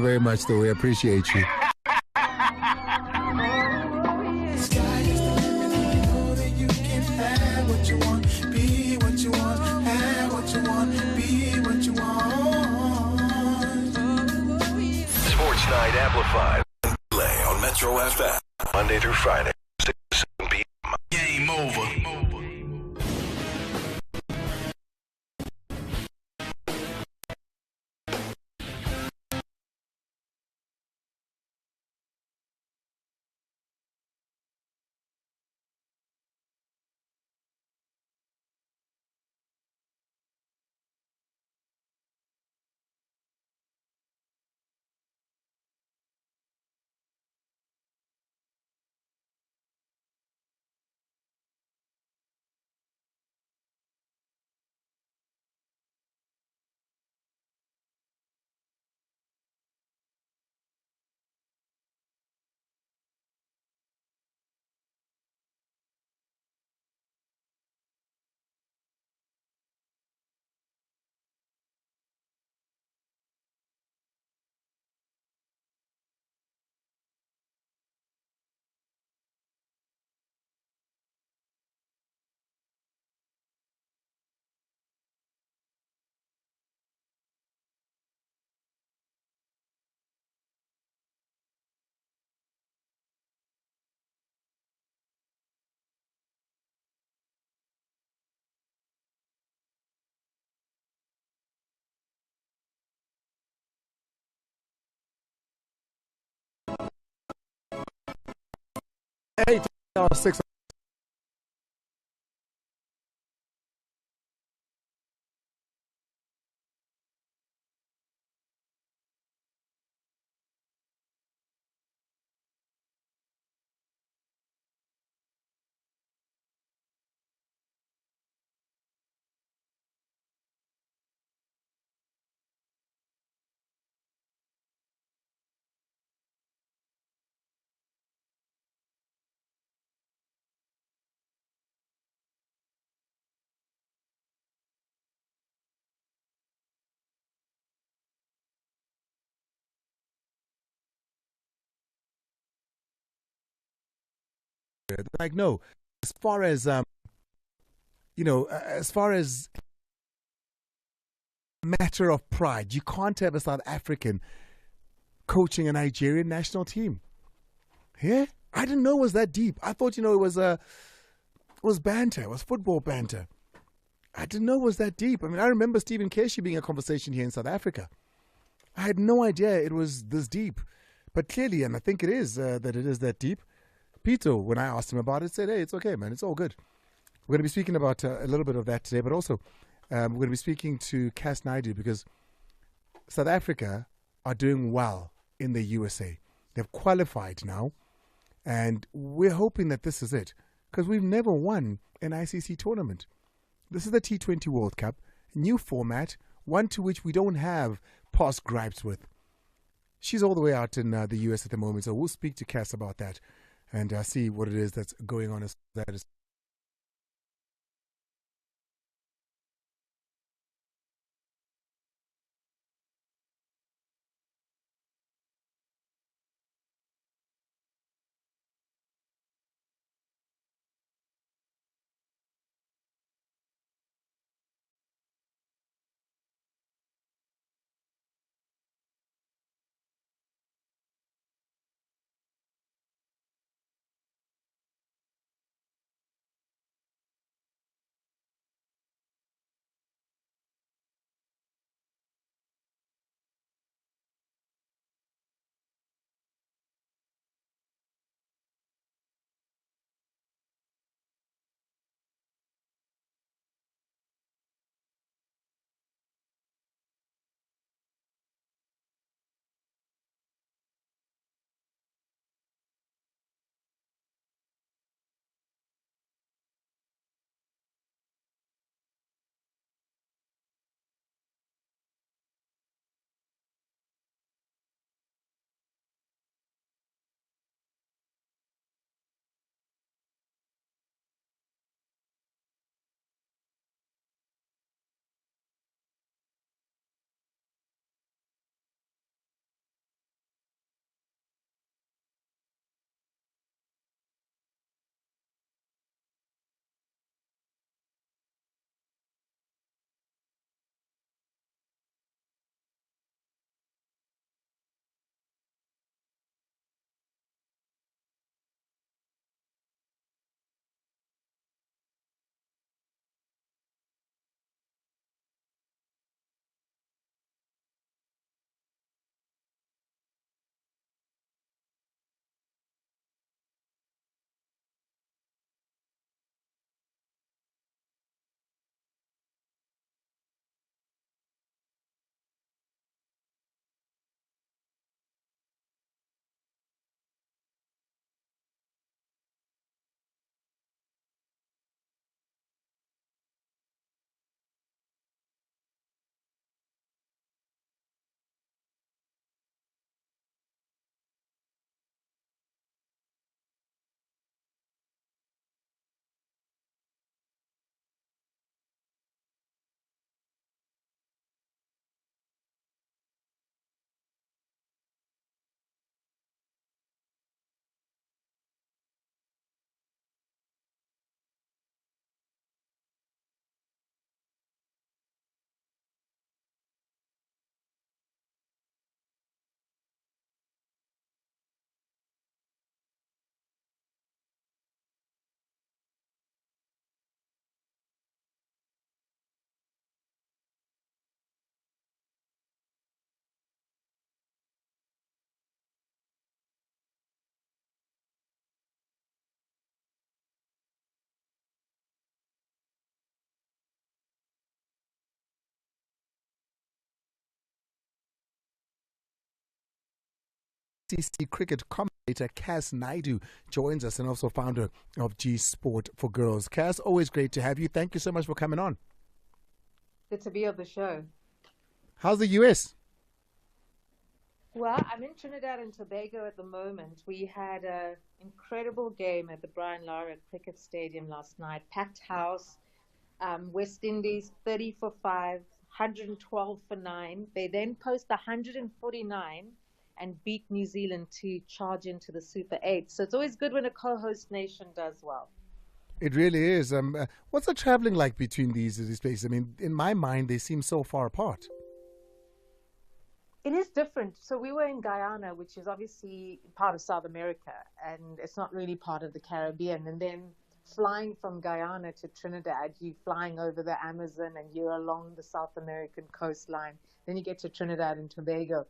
very much, though. We appreciate you. Sky is the limit, and you know that you can have what you want, be what you want, have what you want, be what you want. Sports Night Amplified. Play on Metro FM. Monday through Friday, 6 to 7 p.m. Game over. $8.06. Like, no, as far as, as far as matter of pride, you can't have a South African coaching a Nigerian national team. Yeah? I didn't know it was that deep. I thought, it was banter. It was football banter. I didn't know it was that deep. I mean, I remember Stephen Keshi being a conversation here in South Africa. I had no idea it was this deep. But clearly, and I think it is, that it is that deep. Pitso, when I asked him about it, said, hey, it's okay, man. It's all good. We're going to be speaking about a little bit of that today, but also we're going to be speaking to Cass Naidu because South Africa are doing well in the USA. They've qualified now, and we're hoping that this is it because we've never won an ICC tournament. This is the T20 World Cup, new format, one to which we don't have past gripes with. She's all the way out in the US at the moment, so we'll speak to Cass about that and see what it is that's going on as that is. SABC cricket commentator Cass Naidu joins us, and also founder of G Sport for Girls. Cass, always great to have you. Thank you so much for coming on. Good to be on the show. How's the US? Well, I'm in Trinidad and Tobago at the moment. We had an incredible game at the Brian Lara Cricket Stadium last night. Packed house. West Indies 30 for 5, 112 for 9. They then post 149 and beat New Zealand to charge into the Super 8. So it's always good when a co-host nation does well. It really is. What's the traveling like between these places? I mean, in my mind, they seem so far apart. It is different. So we were in Guyana, which is obviously part of South America, and it's not really part of the Caribbean. And then flying from Guyana to Trinidad, you're flying over the Amazon and you're along the South American coastline. Then you get to Trinidad and Tobago.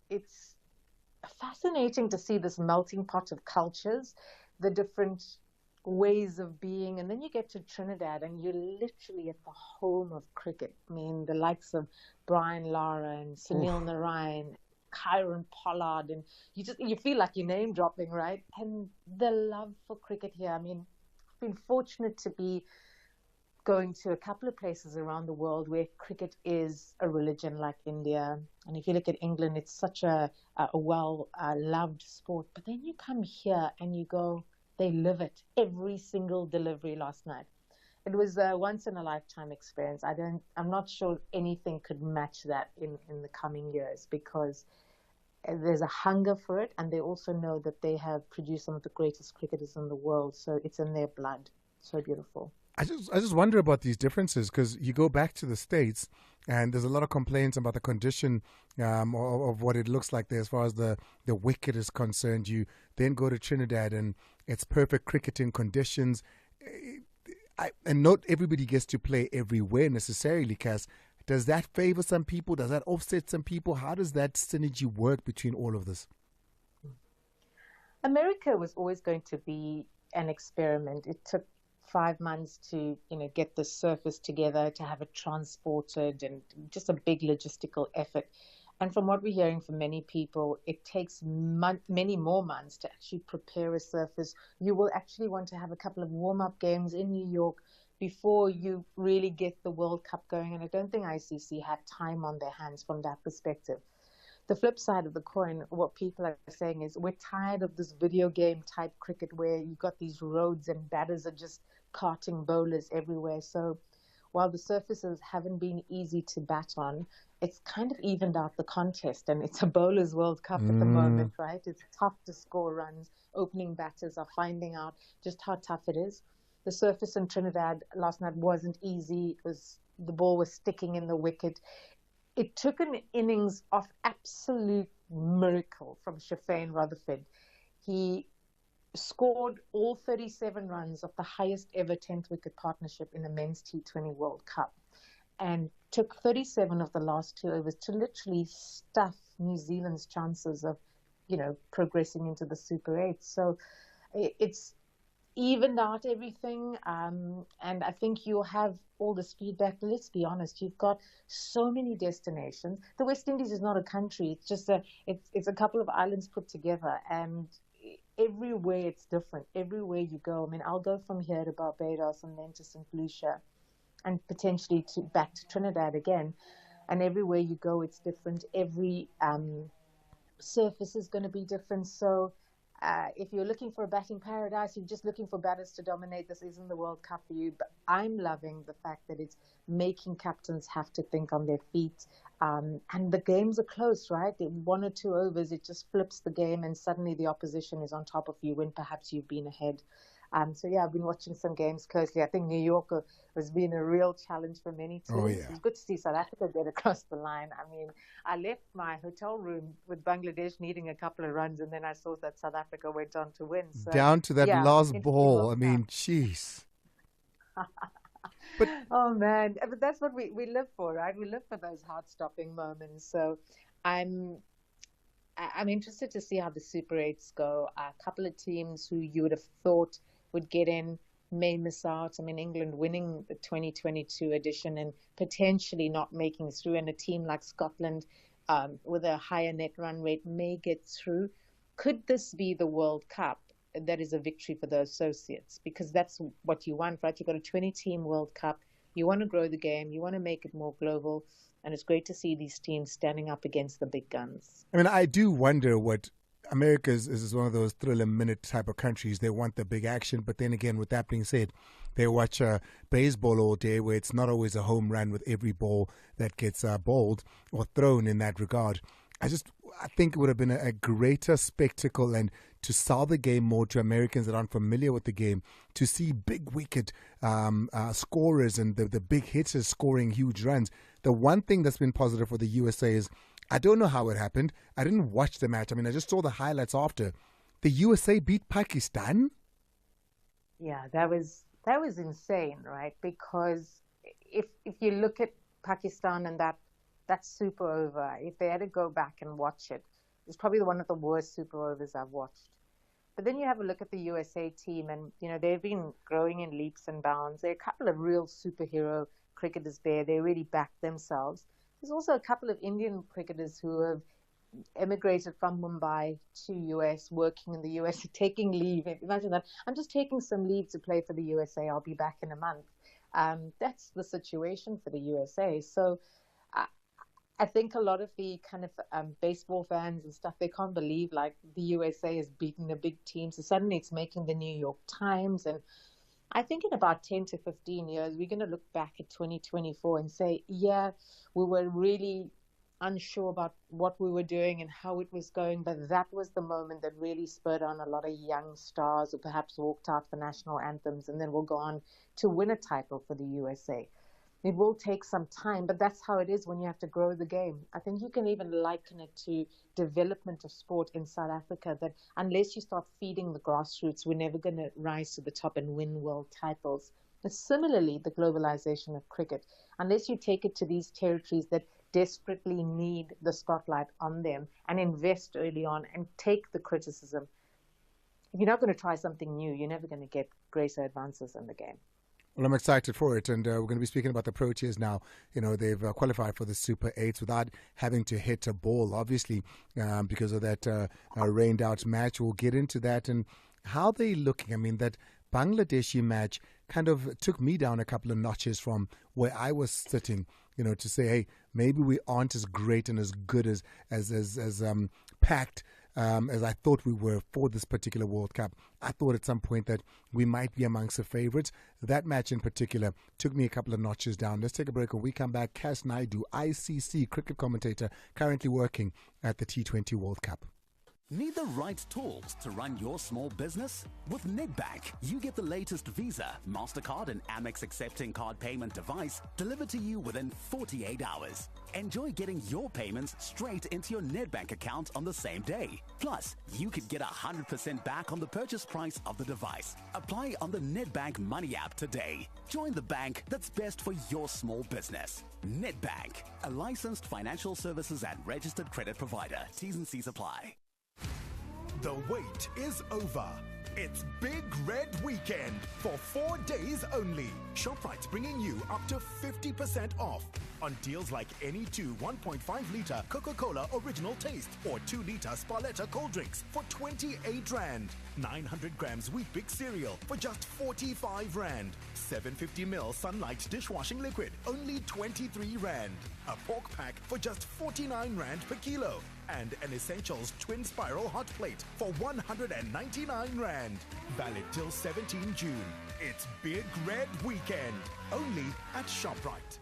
It's fascinating to see this melting pot of cultures, the different ways of being. And then you get to Trinidad and you're literally at the home of cricket. I mean, the likes of Brian Lara and Sunil Narayan, Kyron Pollard, and you feel like you're name dropping, right? And the love for cricket here. I mean, I've been fortunate to be going to a couple of places around the world where cricket is a religion, like India. And if you look at England, it's such a well loved sport. But then you come here and you go, they live it. Every single delivery last night. It was a once in a lifetime experience. I'm not sure anything could match that in the coming years, because there's a hunger for it, and they also know that they have produced some of the greatest cricketers in the world. So it's in their blood. So beautiful. I just wonder about these differences, because you go back to the States and there's a lot of complaints about the condition of what it looks like there as far as the wicket is concerned. You then go to Trinidad and it's perfect cricketing conditions. And not everybody gets to play everywhere necessarily, Cass. Does that favor some people? Does that offset some people? How does that synergy work between all of this? America was always going to be an experiment. It took 5 months to, get the surface together, to have it transported, and just a big logistical effort. And from what we're hearing from many people, it takes many more months to actually prepare a surface. You will actually want to have a couple of warm-up games in New York before you really get the World Cup going. And I don't think ICC had time on their hands from that perspective. The flip side of the coin, what people are saying is, we're tired of this video game type cricket where you've got these roads and batters are just carting bowlers everywhere. So while the surfaces haven't been easy to bat on, it's kind of evened out the contest, and it's a bowlers World Cup at the moment, right? It's tough to score runs. Opening batters are finding out just how tough it is. The surface in Trinidad last night wasn't easy. The ball was sticking in the wicket. It took an innings of absolute miracle from Shafane Rutherford. He scored all 37 runs of the highest ever 10th wicket partnership in the men's T20 World Cup, and took 37 of the last 2 overs to literally stuff New Zealand's chances of, progressing into the Super 8. So it's evened out everything, and I think you'll have all this feedback. Let's be honest, you've got so many destinations. The West Indies is not a country; it's just it's a couple of islands put together, and everywhere it's different. Everywhere you go, I mean, I'll go from here to Barbados and then to St. Lucia, and potentially back to Trinidad again. And everywhere you go, it's different. Every surface is going to be different. So if you're looking for a batting paradise, you're just looking for batters to dominate, this isn't the World Cup for you. But I'm loving the fact that it's making captains have to think on their feet. And the games are close, right? In 1 or 2 overs, it just flips the game, and suddenly the opposition is on top of you when perhaps you've been ahead. So, yeah, I've been watching some games closely. I think New York has been a real challenge for many teams. Oh, yeah. It's good to see South Africa get across the line. I mean, I left my hotel room with Bangladesh needing a couple of runs, and then I saw that South Africa went on to win. So, down to that last ball. I mean, jeez. Oh, man. But that's what we live for, right? We live for those heart-stopping moments. So I'm interested to see how the Super 8s go. A couple of teams who you would have thought would get in may miss out. I mean, England winning the 2022 edition and potentially not making through, and a team like Scotland with a higher net run rate may get through. Could this be the World Cup that is a victory for the associates? Because that's what you want, right? You've got a 20-team World Cup. You want to grow the game. You want to make it more global. And it's great to see these teams standing up against the big guns. I mean, I do wonder what America is one of those thriller-minute type of countries. They want the big action. But then again, with that being said, they watch baseball all day where it's not always a home run with every ball that gets bowled or thrown in that regard. I think it would have been a greater spectacle and to sell the game more to Americans that aren't familiar with the game, to see big wicket scorers and the big hitters scoring huge runs. The one thing that's been positive for the USA is, I don't know how it happened. I didn't watch the match. I mean, I just saw the highlights after. The USA beat Pakistan? Yeah, that was insane, right? Because if you look at Pakistan and that super over, if they had to go back and watch it, it's probably one of the worst super overs I've watched. But then you have a look at the USA team and, they've been growing in leaps and bounds. There are a couple of real superhero cricketers there. They really back themselves. There's also a couple of Indian cricketers who have emigrated from Mumbai to US, working in the US, taking leave. Imagine that. I'm just taking some leave to play for the USA. I'll be back in a month. That's the situation for the USA. So I think a lot of the kind of baseball fans and stuff, they can't believe like the USA has beaten a big team. So suddenly it's making the New York Times. And I think in about 10 to 15 years, we're going to look back at 2024 and say, yeah, we were really unsure about what we were doing and how it was going. But that was the moment that really spurred on a lot of young stars who perhaps walked out for national anthems and then will go on to win a title for the USA. It will take some time, but that's how it is when you have to grow the game. I think you can even liken it to development of sport in South Africa, that unless you start feeding the grassroots, we're never going to rise to the top and win world titles. But similarly, the globalization of cricket, unless you take it to these territories that desperately need the spotlight on them and invest early on and take the criticism, if you're not going to try something new, you're never going to get greater advances in the game. Well, I'm excited for it, and we're going to be speaking about the Proteas now. They've qualified for the Super 8s without having to hit a ball, obviously, because of that rained-out match. We'll get into that and how they're looking. I mean, that Bangladeshi match kind of took me down a couple of notches from where I was sitting, to say, hey, maybe we aren't as great and as good as packed as I thought we were for this particular World Cup. I thought at some point that we might be amongst the favourites. That match in particular took me a couple of notches down. Let's take a break. When we come back, Cass Naidu, ICC cricket commentator, currently working at the T20 World Cup. Need the right tools to run your small business? With Nedbank, you get the latest Visa, MasterCard and Amex accepting card payment device delivered to you within 48 hours. Enjoy getting your payments straight into your Nedbank account on the same day. Plus, you could get 100% back on the purchase price of the device. Apply on the Nedbank Money app today. Join the bank that's best for your small business. Nedbank, a licensed financial services and registered credit provider. T's and C's apply. The wait is over. It's Big Red Weekend for 4 days only. ShopRite's bringing you up to 50% off on deals like any two 1.5-litre Coca-Cola Original Taste or 2-litre Sparletta cold drinks for 28 Rand. 900 grams Wheat Bix cereal for just 45 Rand. 750ml Sunlight dishwashing liquid, only 23 Rand. A pork pack for just 49 Rand per kilo. And an Essentials Twin Spiral Hot Plate for 199 Rand. Valid till 17 June. It's Big Red Weekend. Only at ShopRite.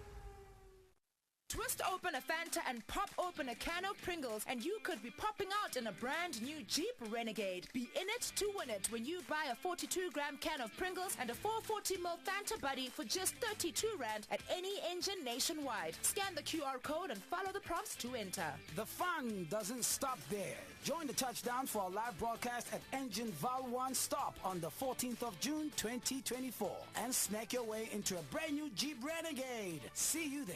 Twist open a Fanta and pop open a can of Pringles and you could be popping out in a brand new Jeep Renegade. Be in it to win it when you buy a 42-gram can of Pringles and a 440ml Fanta Buddy for just 32 Rand at any engine nationwide. Scan the QR code and follow the prompts to enter. The fun doesn't stop there. Join the touchdown for a live broadcast at Engine Val 1 Stop on the 14th of June 2024 and snack your way into a brand new Jeep Renegade. See you there.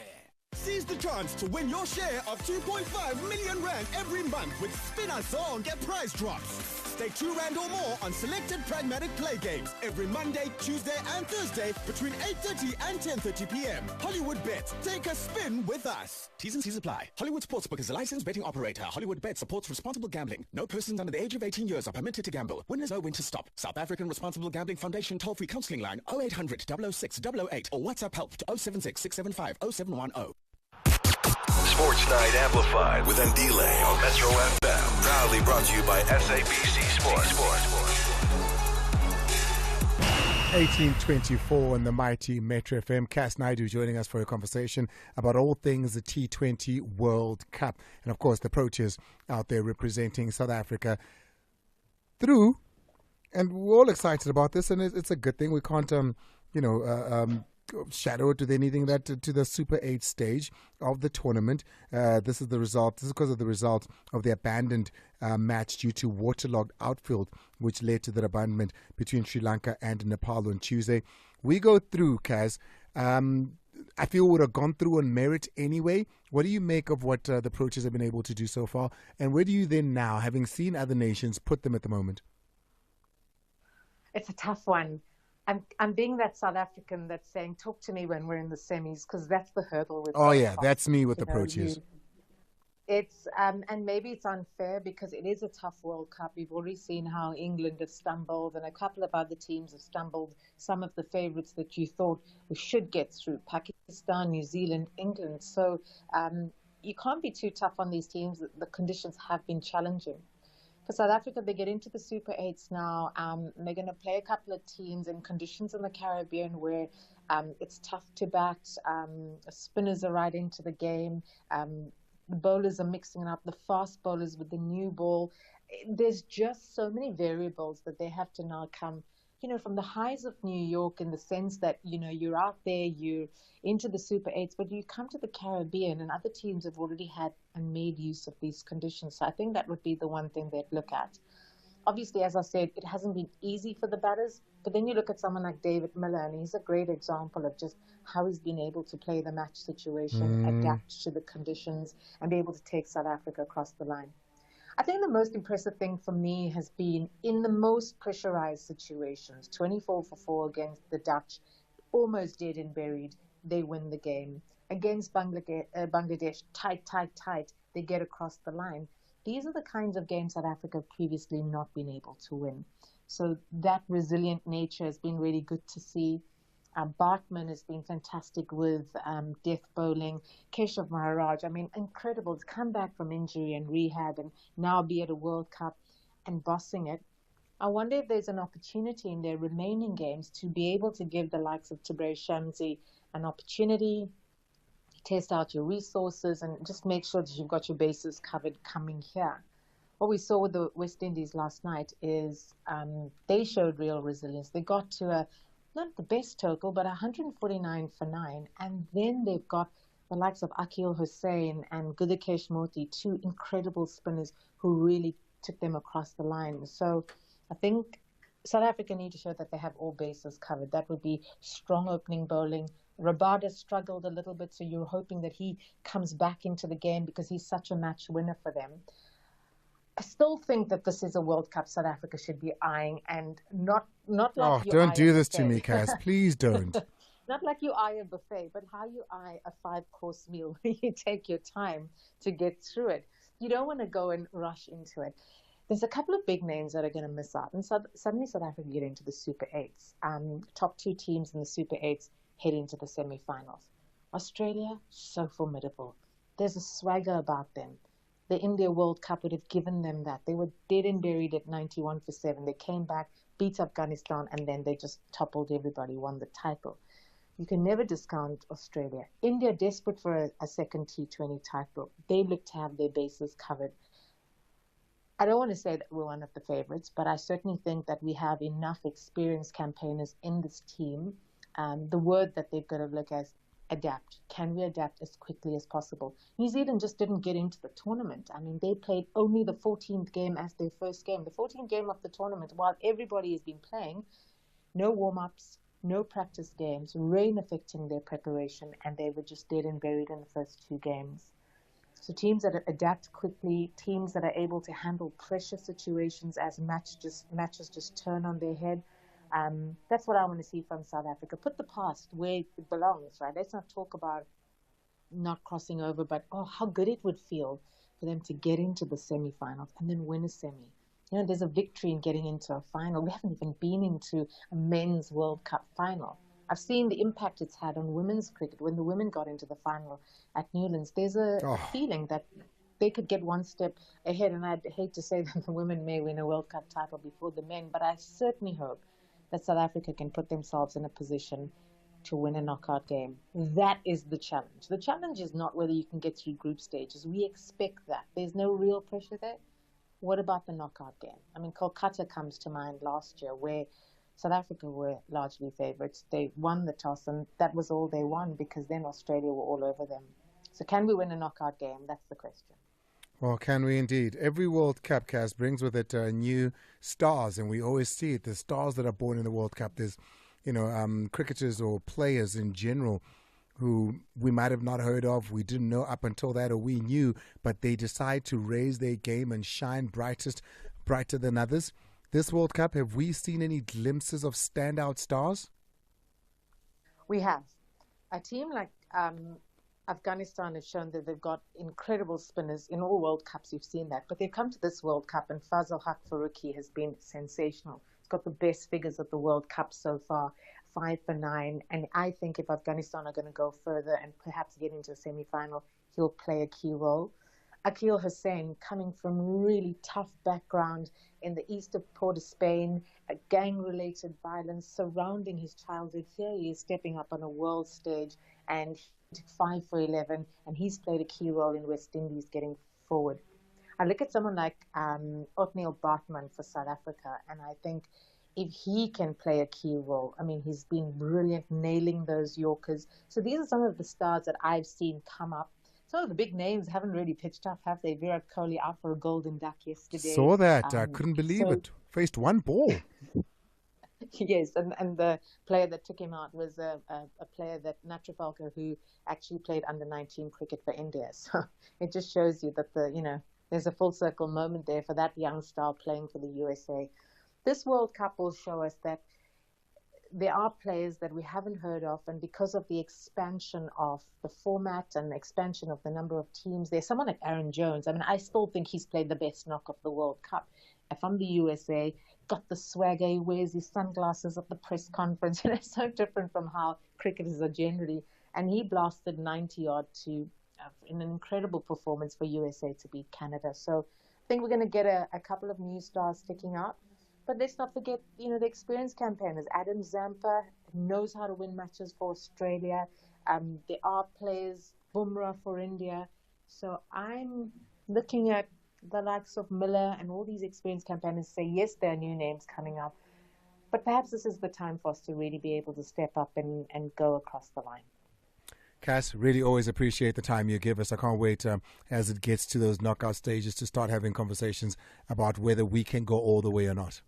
Seize the chance to win your share of 2.5 million Rand every month with Spin a Song. Get prize drops. Stake R2 or more on selected pragmatic play games every Monday, Tuesday and Thursday between 8:30 and 10:30 p.m. Hollywood Bets. Take a spin with us. T's and C's apply. Hollywood Sportsbook is a licensed betting operator. Hollywood Bet supports responsible gambling. No persons under the age of 18 years are permitted to gamble. Winners know when to stop. South African Responsible Gambling Foundation toll-free counseling line 0800 006 008 or WhatsApp help to 076 675 0710. Sports Night Amplified with Ndile on Metro FM. Proudly brought to you by SABC Sports. 1824 on the mighty Metro FM. Cass Naidu joining us for a conversation about all things the T20 World Cup. And of course, the Proteas out there representing South Africa through. And we're all excited about this, and it's a good thing. We can't, shadow it with anything that to the Super 8 stage of the tournament. This is the result. This is because of the result of the abandoned match due to waterlogged outfield, which led to the abandonment between Sri Lanka and Nepal on Tuesday. We go through, Kaz. I feel we would have gone through on merit anyway. What do you make of what the Proteas have been able to do so far? And where do you then now, having seen other nations, put them at the moment? It's a tough one. I'm being that South African that's saying, talk to me when we're in the semis, because that's the hurdle. That's me with the Proteas. It's and maybe it's unfair because it is a tough World Cup. We've already seen how England has stumbled and a couple of other teams have stumbled. Some of the favourites that you thought we should get through, Pakistan, New Zealand, England. So you can't be too tough on these teams. The conditions have been challenging. For South Africa, they get into the Super 8s now. They're going to play a couple of teams in conditions in the Caribbean where it's tough to bat. Spinners are right into the game. The bowlers are mixing it up, the fast bowlers with the new ball. There's just so many variables that they have to now come, from the highs of New York in the sense that, you're out there, you're into the Super 8s, but you come to the Caribbean and other teams have already had and made use of these conditions. So I think that would be the one thing they'd look at. Obviously, as I said, it hasn't been easy for the batters, but then you look at someone like David Miller, and he's a great example of just how he's been able to play the match situation, adapt to the conditions, and be able to take South Africa across the line. I think the most impressive thing for me has been in the most pressurized situations, 24 for 4 against the Dutch, almost dead and buried, they win the game. Against Bangladesh, tight, they get across the line. These are the kinds of games South Africa have previously not been able to win. So that resilient nature has been really good to see. Bartman has been fantastic with death bowling. Keshav Maharaj, incredible to come back from injury and rehab and now be at a World Cup and bossing it. I wonder if there's an opportunity in their remaining games to be able to give the likes of Tabraiz Shamsi an opportunity, test out your resources and just make sure that you've got your bases covered coming here. What we saw with the West Indies last night is they showed real resilience. They got to not the best total, but 149 for 9. And then they've got the likes of Akil Hussain and Gudakesh Moti, 2 incredible spinners who really took them across the line. So I think South Africa need to show that they have all bases covered. That would be strong opening bowling. Rabada struggled a little bit, so you're hoping that he comes back into the game because he's such a match winner for them. I still think that this is a World Cup South Africa should be eyeing, and not like don't do this to me, Cass. Please don't. Not like you eye a buffet, but how you eye a 5-course meal where you take your time to get through it. You don't want to go and rush into it. There's a couple of big names that are going to miss out, and suddenly South Africa get into the Super 8s. Top 2 teams in the Super 8s head into the semi-finals. Australia, so formidable. There's a swagger about them. The India World Cup would have given them that. They were dead and buried at 91 for 7. They came back, beat Afghanistan, and then they just toppled everybody, won the title. You can never discount Australia. India, desperate for a second T20 title. They look to have their bases covered. I don't want to say that we're one of the favorites, but I certainly think that we have enough experienced campaigners in this team. The word that they've got to look at adapt. Can we adapt as quickly as possible? New Zealand just didn't get into the tournament. They played only the 14th game as their first game. The 14th game of the tournament, while everybody has been playing, no warm-ups, no practice games, rain affecting their preparation, and they were just dead and buried in the first 2 games. So teams that adapt quickly, teams that are able to handle pressure situations as matches just turn on their head. That's what I want to see from South Africa. Put the past where it belongs, right? Let's not talk about not crossing over, but how good it would feel for them to get into the semi-finals and then win a semi. You know, there's a victory in getting into a final. We haven't even been into a men's World Cup final. I've seen the impact it's had on women's cricket. When the women got into the final at Newlands, there's a feeling that they could get one step ahead. And I'd hate to say that the women may win a World Cup title before the men, but I certainly hope that South Africa can put themselves in a position to win a knockout game. That is the challenge. The challenge is not whether you can get through group stages. We expect that. There's no real pressure there. What about the knockout game? I mean, Kolkata comes to mind last year, where South Africa were largely favourites. They won the toss, and that was all they won, because then Australia were all over them. So can we win a knockout game? That's the question. Well, can we indeed? Every World Cup, Cass, brings with it new stars, and we always see it. The stars that are born in the World Cup. There's, cricketers or players in general who we might have not heard of, we didn't know up until that, or we knew, but they decide to raise their game and shine brighter than others. This World Cup, have we seen any glimpses of standout stars? We have. A team like Afghanistan has shown that they've got incredible spinners. In all World Cups, you've seen that. But they've come to this World Cup, and Fazal Haq Faruqi has been sensational. He's got the best figures at the World Cup so far, 5 for 9. And I think if Afghanistan are going to go further and perhaps get into a semi-final, he'll play a key role. Akil Hussain, coming from really tough background in the east of Port of Spain, gang-related violence surrounding his childhood. Here he is stepping up on a world stage, and he took 5 for 11, and he's played a key role in West Indies getting forward. I look at someone like Othniel Bartman for South Africa, and I think if he can play a key role, I mean, he's been brilliant nailing those Yorkers. So these are some of the stars that I've seen come up. Some of the big names haven't really pitched up, have they? Virat Kohli out for a golden duck yesterday. Saw that. I couldn't believe it. Faced one ball. Yes, and the player that took him out was a player that Natrafalka, who actually played under-19 cricket for India. So it just shows you that there's a full circle moment there for that young star playing for the USA. This World Cup will show us that there are players that we haven't heard of, and because of the expansion of the format and the expansion of the number of teams, there's someone like Aaron Jones. I mean, I still think he's played the best knock of the World Cup. From the USA, got the swagger, he wears his sunglasses at the press conference. So different from how cricketers are generally. And he blasted 90-odd in an incredible performance for USA to beat Canada. So I think we're going to get a couple of new stars sticking out. But let's not forget, the experienced campaigners. Adam Zampa knows how to win matches for Australia. There are players, Bumrah for India. So I'm looking at the likes of Miller and all these experienced campaigners say, yes, there are new names coming up. But perhaps this is the time for us to really be able to step up and go across the line. Cass, really always appreciate the time you give us. I can't wait as it gets to those knockout stages to start having conversations about whether we can go all the way or not.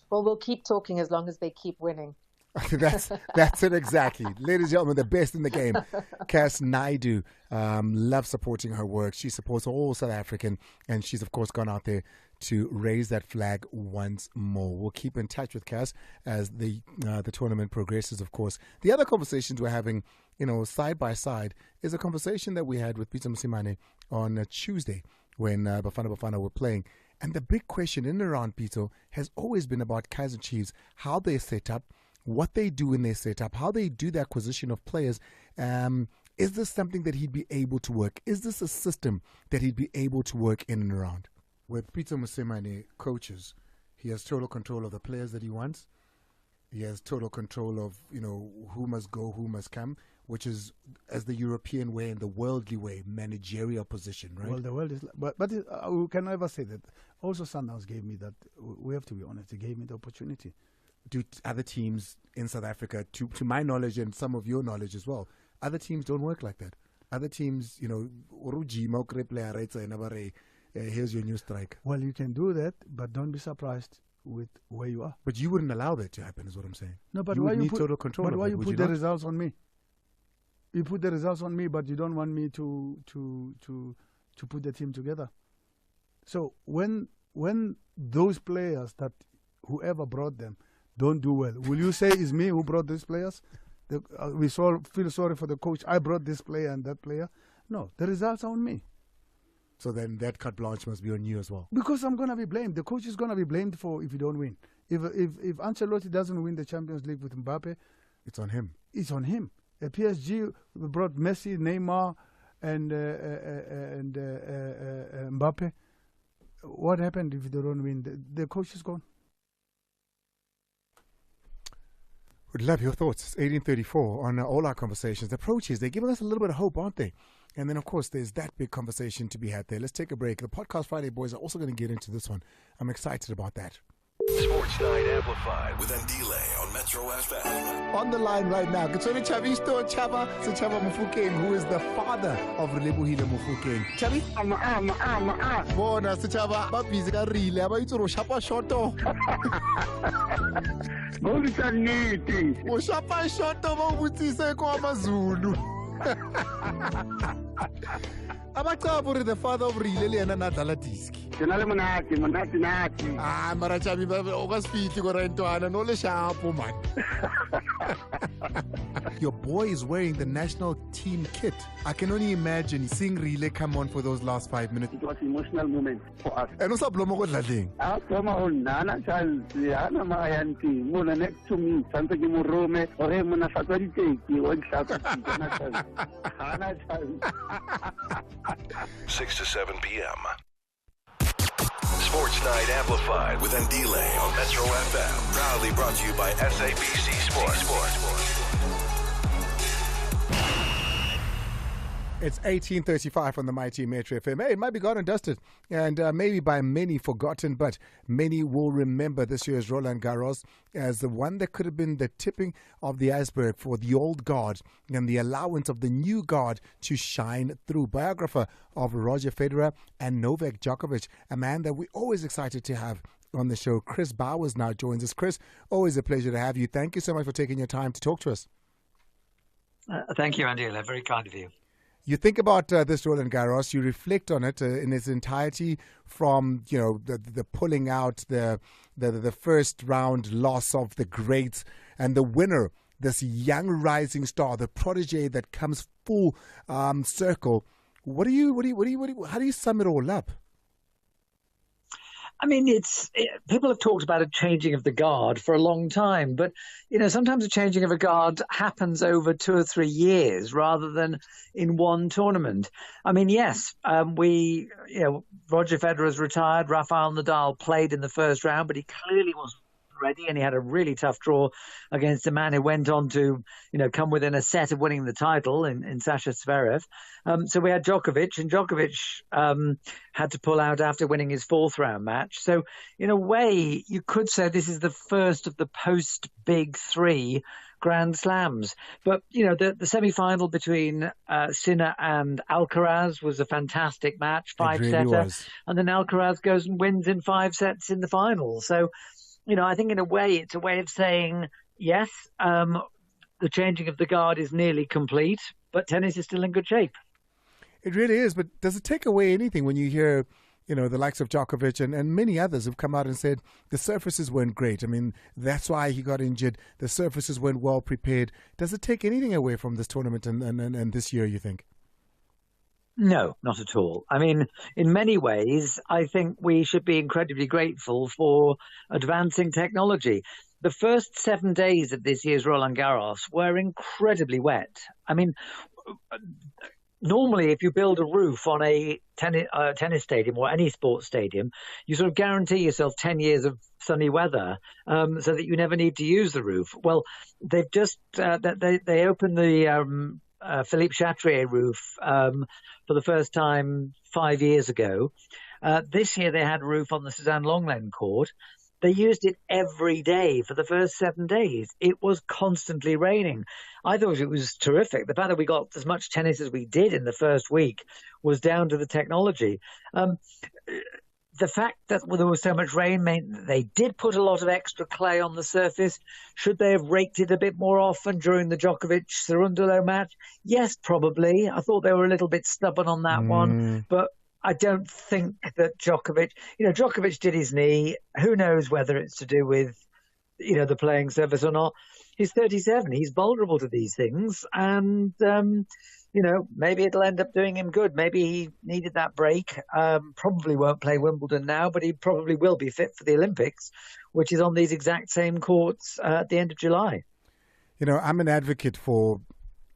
Well, we'll keep talking as long as they keep winning. That's it exactly. Ladies and gentlemen, the best in the game. Cass Naidu, loves supporting her work. She supports all South African, and she's, of course, gone out there to raise that flag once more. We'll keep in touch with Cass as the tournament progresses, of course. The other conversations we're having, side by side, is a conversation that we had with Pitso Mosimane on Tuesday when Bafana were playing. And the big question in and around Pitso has always been about Kaizer Chiefs, how they set up, what they do in their setup, how they do the acquisition of players. Is this something that he'd be able to work? Is this a system that he'd be able to work in and around? With Pitso Mosimane coaches, he has total control of the players that he wants. He has total control of, who must go, who must come, which is, as the European way and the worldly way, managerial position, right? Well, the world is, but we can never say that. Also, Sundowns gave me that. We have to be honest. They gave me the opportunity. Do other teams in South Africa, to my knowledge and some of your knowledge as well, other teams don't work like that. Other teams, here's your new strike. Well, you can do that, but don't be surprised with where you are. But you wouldn't allow that to happen, is what I'm saying. No, but you why would you need put total control? But why you put the results on me? You put the results on me, but you don't want me to put the team together. So when those players that whoever brought them don't do well, will you say it's me who brought these players? We feel sorry for the coach. I brought this player and that player. No, the results are on me. So then that carte blanche must be on you as well. Because I'm going to be blamed. The coach is going to be blamed for if you don't win. If Ancelotti doesn't win the Champions League with Mbappe, it's on him. It's on him. PSG brought Messi, Neymar, and Mbappe. What happened if they don't win? The coach is gone. Would love your thoughts. It's 1834 on all our conversations. The approach is they're giving us a little bit of hope, aren't they? And then, of course, there's that big conversation to be had there. Let's take a break. The Podcast Friday boys are also going to get into this one. I'm excited about that. Sports Night Amplified with Andile on Metro FM. On the line right now, Kitsone Chavisto Chava Mufokeng, who is the father of Relebohile Mufokeng. Chavi? Bona Chava, ba busy ka rile, ba itse ro shapa shoto. Mo bitsa nnete. O shapa shoto ba botsise kwa maZulu. Abacaburi, the father of Rile le yena na dlala disc. Monate. Ah, mara Chavi ba o ka speed go rentwana no le shapo man. Your boy is wearing the national team kit. I can only imagine seeing Rile come on for those last 5 minutes. It was an emotional moment for us. And also blomo go dlaleng. Ploma on nana chance ana mayanti mona next to me santse ke mo rome ore mona fatwa diteki o ntlatsa tsena chance. Ana chance. 6 to 7 p.m. Sports Night Amplified with Andile on Metro FM. Proudly brought to you by SABC Sports. It's 18:35 on the mighty Metro FM. Hey, it might be gone and dusted, and maybe by many forgotten, but many will remember this year's Roland Garros as the one that could have been the tipping of the iceberg for the old guard and the allowance of the new guard to shine through. Biographer of Roger Federer and Novak Djokovic, a man that we're always excited to have on the show. Chris Bowers now joins us. Chris, always a pleasure to have you. Thank you so much for taking your time to talk to us. Thank you, Andile. Very kind of you. You think about this Roland Garros, you reflect on it in its entirety from, the pulling out, the first round loss of the greats, and the winner, this young rising star, the protege that comes full circle. How do you sum it all up? I mean, people have talked about a changing of the guard for a long time, but, sometimes a changing of a guard happens over 2 or 3 years rather than in one tournament. I mean, yes, Roger Federer's retired. Rafael Nadal played in the first round, but he clearly wasn't ready, and he had a really tough draw against a man who went on to, come within a set of winning the title in Sasha Zverev. So we had Djokovic, and Djokovic had to pull out after winning his 4th round match. So in a way, you could say this is the first of the post-Big 3 Grand Slams. But, the semi-final between Sinner and Alcaraz was a fantastic match, 5-setter. Really, and then Alcaraz goes and wins in 5 sets in the final. So, I think in a way it's a way of saying, yes, the changing of the guard is nearly complete, but tennis is still in good shape. It really is, but does it take away anything when you hear, the likes of Djokovic and many others have come out and said the surfaces weren't great? I mean, that's why he got injured. The surfaces weren't well prepared. Does it take anything away from this tournament and this year, you think? No, not at all. I mean, in many ways, I think we should be incredibly grateful for advancing technology. The first 7 days of this year's Roland Garros were incredibly wet. I mean, normally if you build a roof on a tennis stadium or any sports stadium, you sort of guarantee yourself 10 years of sunny weather so that you never need to use the roof. Well, they've just they opened the Philippe Chatrier roof for the first time 5 years ago. This year they had a roof on the Suzanne Lenglen court. They used it every day for the first 7 days. It was constantly raining. I thought it was terrific. The fact that we got as much tennis as we did in the first week was down to the technology. the fact that there was so much rain meant that they did put a lot of extra clay on the surface. Should they have raked it a bit more often during the Djokovic-Cerundolo match? Yes, probably. I thought they were a little bit stubborn on that one, but I don't think that Djokovic did his knee. Who knows whether it's to do with, the playing surface or not. He's 37. He's vulnerable to these things. And, maybe it'll end up doing him good. Maybe he needed that break. Probably won't play Wimbledon now, but he probably will be fit for the Olympics, which is on these exact same courts at the end of July. I'm an advocate for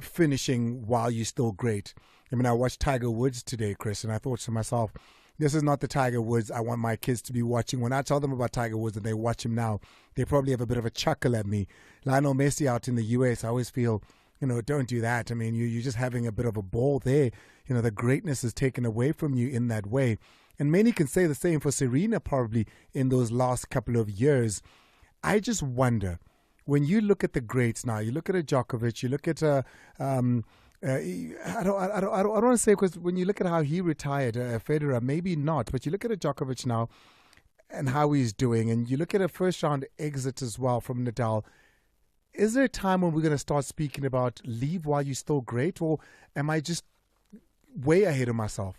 finishing while you're still great. I watched Tiger Woods today, Chris, and I thought to myself, this is not the Tiger Woods I want my kids to be watching. When I tell them about Tiger Woods and they watch him now, they probably have a bit of a chuckle at me. Lionel Messi out in the US, I always feel, don't do that. You're just having a bit of a ball there. The greatness is taken away from you in that way. And many can say the same for Serena probably in those last couple of years. I just wonder, when you look at the greats now, you look at a Djokovic, you look at I don't want to say, because when you look at how he retired, Federer, maybe not, but you look at a Djokovic now and how he's doing, and you look at a first round exit as well from Nadal. Is there a time when we're going to start speaking about leave while you're still great, or am I just way ahead of myself?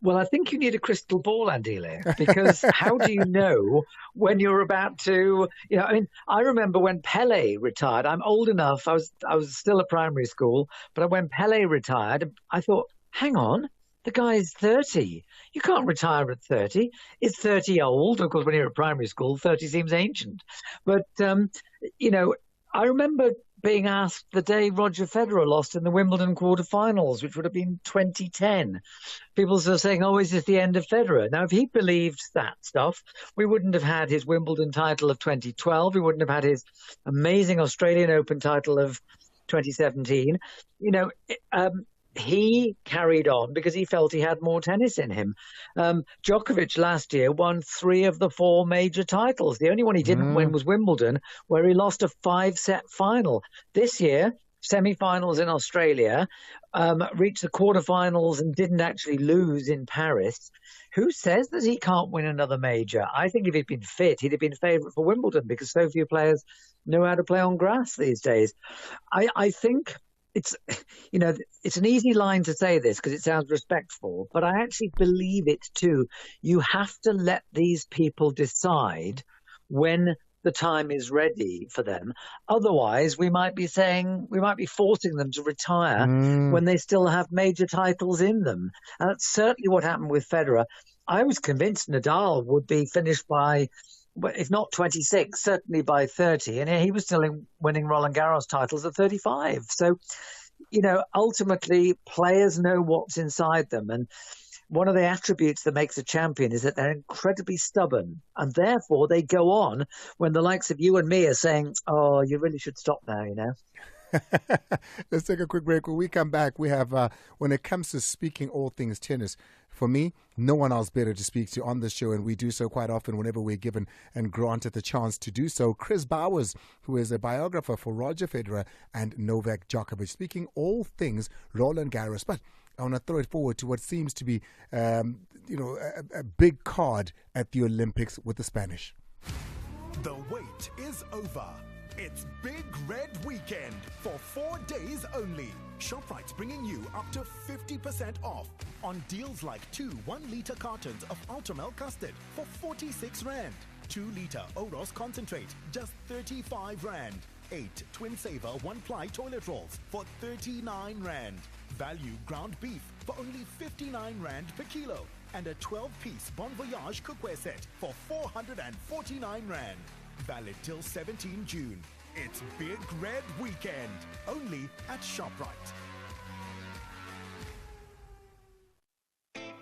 Well, I think you need a crystal ball, Andile, because how do you know when you're about to, I remember when Pele retired. I'm old enough. I was still at primary school, but when Pele retired, I thought, hang on, the guy's 30. You can't retire at 30. Is 30 old? Of course, when you're at primary school, 30 seems ancient. But, I remember being asked the day Roger Federer lost in the Wimbledon quarterfinals, which would have been 2010. People are saying, is this the end of Federer? Now, if he believed that stuff, we wouldn't have had his Wimbledon title of 2012. We wouldn't have had his amazing Australian Open title of 2017. He carried on because he felt he had more tennis in him. Djokovic last year won 3 of the 4 major titles. The only one he didn't win was Wimbledon, where he lost a 5-set final. This year, semi-finals in Australia, reached the quarterfinals and didn't actually lose in Paris. Who says that he can't win another major? I think if he'd been fit, he'd have been favourite for Wimbledon, because so few players know how to play on grass these days. I think it's an easy line to say this because it sounds respectful, but I actually believe it too. You have to let these people decide when the time is ready for them. Otherwise, we might be forcing them to retire when they still have major titles in them. And that's certainly what happened with Federer. I was convinced Nadal would be finished by, if not 26, certainly by 30. And he was still winning Roland Garros titles at 35. So, ultimately, players know what's inside them. And one of the attributes that makes a champion is that they're incredibly stubborn. And therefore, they go on when the likes of you and me are saying, oh, you really should stop now, Let's take a quick break. When we come back, we have, when it comes to speaking all things tennis, for me, no one else better to speak to on the show, and we do so quite often whenever we're given and granted the chance to do so. Chris Bowers, who is a biographer for Roger Federer and Novak Djokovic, speaking all things Roland Garros. But I want to throw it forward to what seems to be, a big card at the Olympics with the Spanish. The wait is over. It's Big Red Weekend for 4 days only. ShopRite's bringing you up to 50% off on deals like 2 1-liter cartons of Ultramel custard for 46 Rand. 2-liter Oros concentrate, just 35 Rand. 8 Twin Saver 1-ply toilet rolls for 39 Rand. Value ground beef for only 59 Rand per kilo. And a 12-piece Bon Voyage cookware set for 449 Rand. Valid till 17 June. It's Big Red Weekend, only at ShopRite.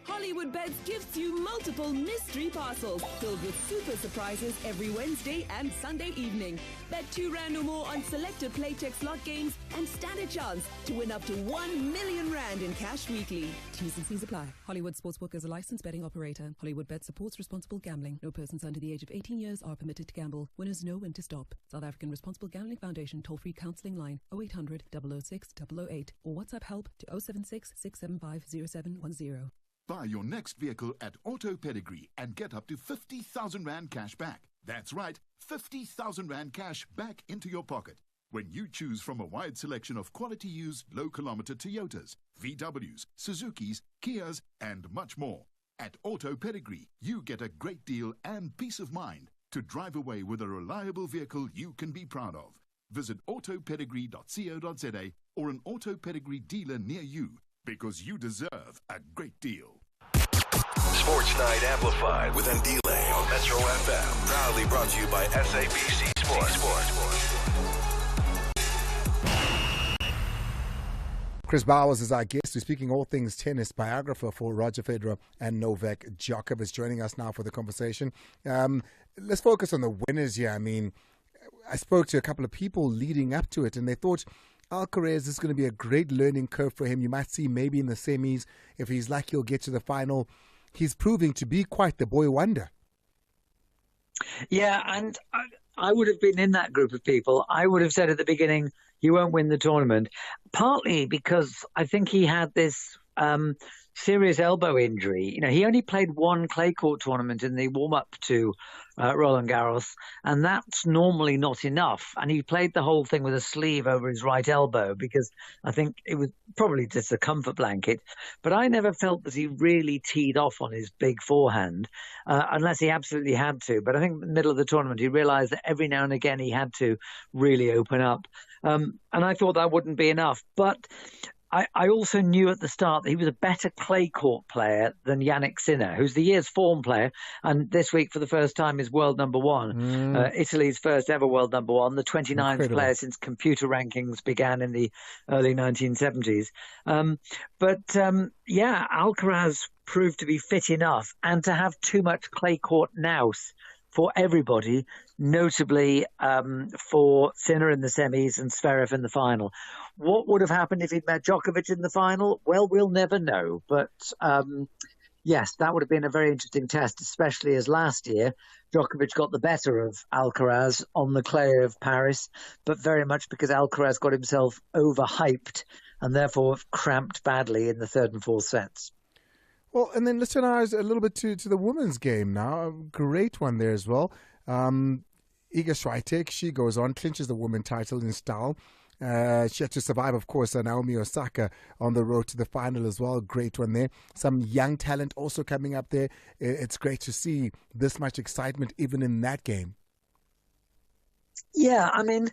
Hollywood Bets gives you multiple mystery parcels filled with super surprises every Wednesday and Sunday evening. Bet R2 or more on selected Playtech slot games and stand a chance to win up to 1 million Rand in cash weekly. T's and C's apply. Hollywood Sportsbook is a licensed betting operator. Hollywood Bet supports responsible gambling. No persons under the age of 18 years are permitted to gamble. Winners know when to stop. South African Responsible Gambling Foundation toll-free counselling line 0800 006 008 or WhatsApp help to 076 675 0710. Buy your next vehicle at Auto Pedigree and get up to 50,000 Rand cash back. That's right, 50,000 Rand cash back into your pocket when you choose from a wide selection of quality used low-kilometer Toyotas, VWs, Suzukis, Kias, and much more. At Auto Pedigree, you get a great deal and peace of mind to drive away with a reliable vehicle you can be proud of. Visit autopedigree.co.za or an Auto Pedigree dealer near you, because you deserve a great deal. Sports Night Amplified with Ndile on Metro FM. Proudly brought to you by SABC Sports. Chris Bowers is our guest. We're speaking all things tennis, biographer for Roger Federer and Novak Djokovic, joining us now for the conversation. Let's focus on the winners here. I mean, I spoke to a couple of people leading up to it, and they thought Alcaraz is going to be a great learning curve for him. You might see maybe in the semis, if he's lucky, he'll get to the final. He's proving to be quite the boy wonder. Yeah, and I would have been in that group of people. I would have said at the beginning, he won't win the tournament, partly because I think he had this serious elbow injury. You know, he only played one clay court tournament in the warm-up to Roland Garros, and that's normally not enough. And he played the whole thing with a sleeve over his right elbow because I think it was probably just a comfort blanket. But I never felt that he really teed off on his big forehand, unless he absolutely had to. But I think in the middle of the tournament, he realized that every now and again he had to really open up. And I thought that wouldn't be enough. But I also knew at the start that he was a better clay court player than Yannick Sinner, who's the year's form player, and this week for the first time is world number one. Italy's first ever world number one, the 29th Incredible. Player since computer rankings began in the early 1970s. Alcaraz proved to be fit enough and to have too much clay court nous for everybody, notably for Sinner in the semis and Zverev in the final. What would have happened if he'd met Djokovic in the final? Well, we'll never know. But yes, that would have been a very interesting test, especially as last year Djokovic got the better of Alcaraz on the clay of Paris, but very much because Alcaraz got himself overhyped and therefore cramped badly in the third and fourth sets. Well, and then let's turn our eyes a little bit to the women's game now. A great one there as well. Iga Swiatek, she goes on, clinches the women's title in style. She had to survive, of course, Naomi Osaka on the road to the final as well. Great one there. Some young talent also coming up there. It's great to see this much excitement even in that game. Yeah, I mean,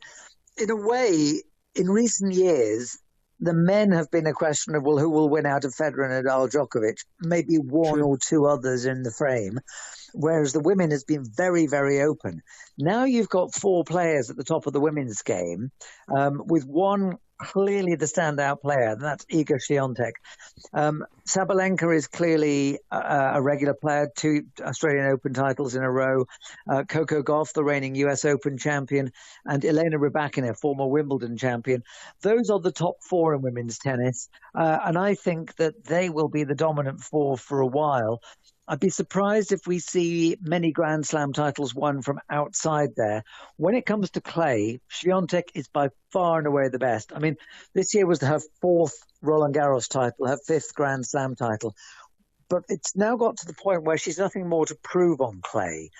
in a way, in recent years, the men have been a question of, well, who will win out of Federer and Nadal, Djokovic? Maybe one or two others in the frame, whereas the women has been very, very open. Now you've got four players at the top of the women's game, with one clearly the standout player, and that's Iga Swiatek. Sabalenka is clearly a regular player, 2 Australian Open titles in a row. Coco Gauff, the reigning US Open champion, and Elena Rybakina, former Wimbledon champion. Those are the top four in women's tennis, and I think that they will be the dominant four for a while. I'd be surprised if we see many Grand Slam titles won from outside there. When it comes to clay, Swiatek is by far and away the best. I mean, this year was her 4th Roland Garros title, her 5th Grand Slam title. But it's now got to the point where she's nothing more to prove on clay.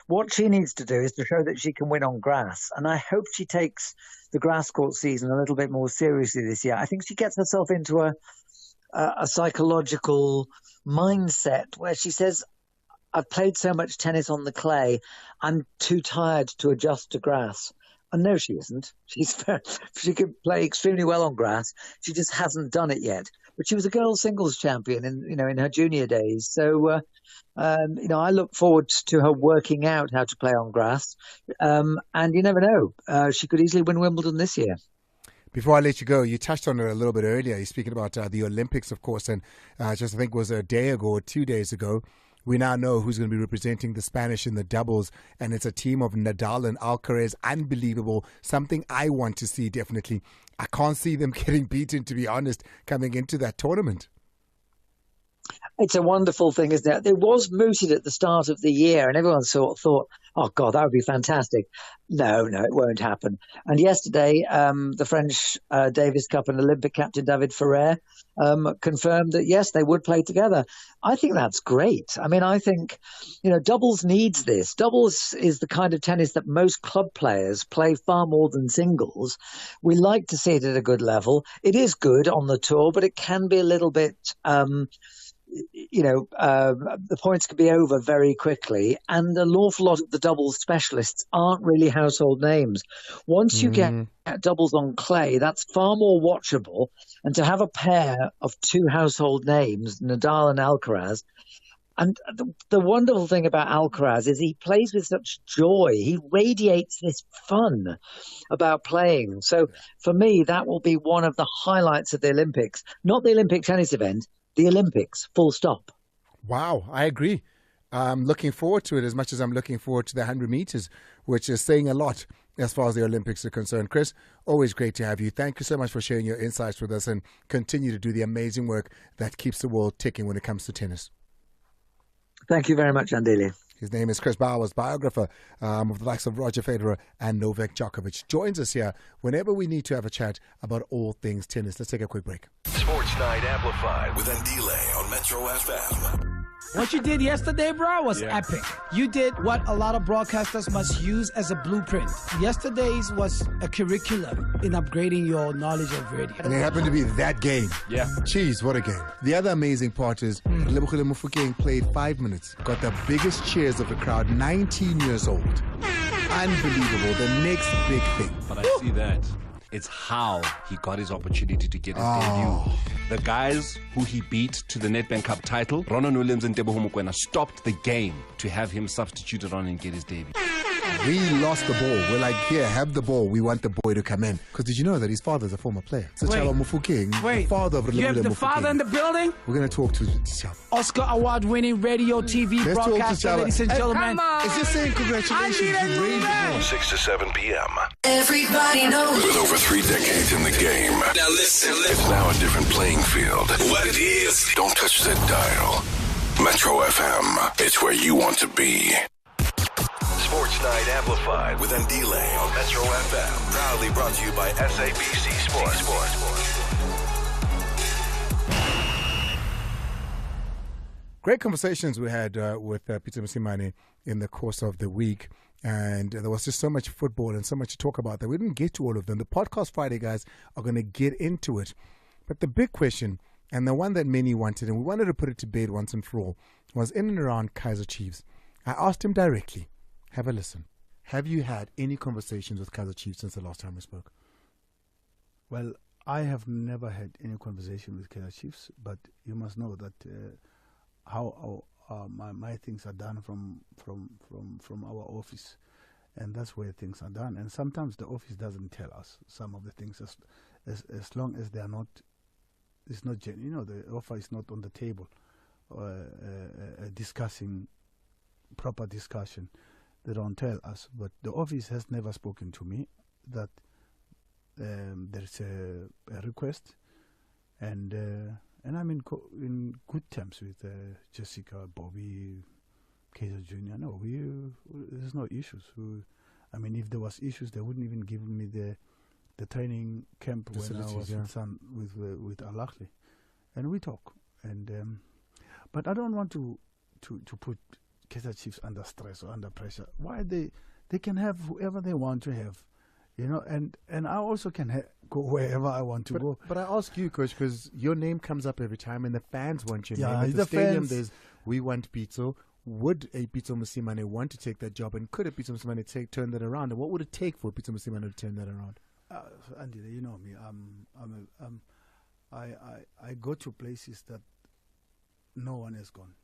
What she needs to do is to show that she can win on grass. And I hope she takes the grass court season a little bit more seriously this year. I think she gets herself into a psychological mindset where she says, I've played so much tennis on the clay, I'm too tired to adjust to grass. And no, she isn't. She could play extremely well on grass. She just hasn't done it yet. But she was a girls' singles champion in her junior days. So, I look forward to her working out how to play on grass. And you never know. She could easily win Wimbledon this year. Before I let you go, you touched on it a little bit earlier. You're speaking about the Olympics, of course, and just I think it was a day ago or 2 days ago, we now know who's going to be representing the Spanish in the doubles, and it's a team of Nadal and Alcaraz. Unbelievable. Something I want to see, definitely. I can't see them getting beaten, to be honest, coming into that tournament. It's a wonderful thing, isn't it? It was mooted at the start of the year, and everyone sort of thought, oh, God, that would be fantastic. No, it won't happen. And yesterday, the French Davis Cup and Olympic captain David Ferrer confirmed that, yes, they would play together. I think that's great. I mean, I think, doubles needs this. Doubles is the kind of tennis that most club players play far more than singles. We like to see it at a good level. It is good on the tour, but it can be a little bit... the points could be over very quickly, and an awful lot of the doubles specialists aren't really household names. Once you get doubles on clay, that's far more watchable, and to have a pair of two household names, Nadal and Alcaraz, and the wonderful thing about Alcaraz is he plays with such joy. He radiates this fun about playing. So for me, that will be one of the highlights of the Olympics, not the Olympic tennis event, the Olympics, full stop. Wow, I agree. I'm looking forward to it as much as I'm looking forward to the 100 meters, which is saying a lot as far as the Olympics are concerned. Chris, always great to have you. Thank you so much for sharing your insights with us, and continue to do the amazing work that keeps the world ticking when it comes to tennis. Thank you very much, Andeli. His name is Chris Bowers, biographer of the likes of Roger Federer and Novak Djokovic. Joins us here whenever we need to have a chat about all things tennis. Let's take a quick break. Sports Night Amplified with Andile on Metro FM. What you did yesterday, bro, was epic. You did what a lot of broadcasters must use as a blueprint. Yesterday's was a curriculum in upgrading your knowledge of radio. And it happened to be that game. Yeah. Jeez, what a game. The other amazing part is Lebogile Mofokeng played 5 minutes, got the biggest cheers of the crowd, 19 years old. Unbelievable. The next big thing. But I see that. It's how he got his opportunity to get his debut. The guys who he beat to the Nedbank Cup title, Ronan Williams and Teboho Mokoena, stopped the game to have him substituted on and get his debut. We lost the ball. We're like, here, have the ball. We want the boy to come in. Because did you know that his father's a former player? Sechaba Mofokeng, the father of you have the Mofokeng. father in the building? We're going to talk to Sechaba. Oscar award-winning radio, TV Let's broadcaster, ladies and gentlemen. It's just saying congratulations. You raised the ball. 6 to 7 p.m. Everybody knows. With over 3 decades in the game. Now listen. It's now a different playing field. What it is. Don't touch that dial. Metro FM. It's where you want to be. Sports Night Amplified with Andile on Metro FM. Proudly brought to you by SABC Sports. Great conversations we had with Pitso Mosimane in the course of the week. And there was just so much football and so much to talk about that we didn't get to all of them. The Podcast Friday guys are going to get into it. But the big question, and the one that many wanted, and we wanted to put it to bed once and for all, was in and around Kaizer Chiefs. I asked him directly, have a listen. Have you had any conversations with Kaizer Chiefs since the last time we spoke? Well, I have never had any conversation with Kaizer Chiefs, but you must know that how my things are done from our office, and that's where things are done. And sometimes the office doesn't tell us some of the things as long as they are not. It's not the offer is not on the table, discussing proper discussion. They don't tell us, but the office has never spoken to me that there's a request, and I'm in good terms with Jessica, Bobby, Kaizer Jr. No, there's no issues. If there was issues, they wouldn't even give me the training camp when I was with Al Ahly, and we talk. And but I don't want to put Kaizer Chiefs under stress or under pressure. Why they can have whoever they want to have, and I also can go wherever I want to go. But I ask you, Coach, because your name comes up every time, and the fans want your Yeah, name. At the the stadium, fans- there's we want Pitso. Would a Pitso Mosimane want to take that job, and could a Pitso Mosimane turn that around? And what would it take for Pitso Mosimane to turn that around? Andy, you know me. I go to places that no one has gone.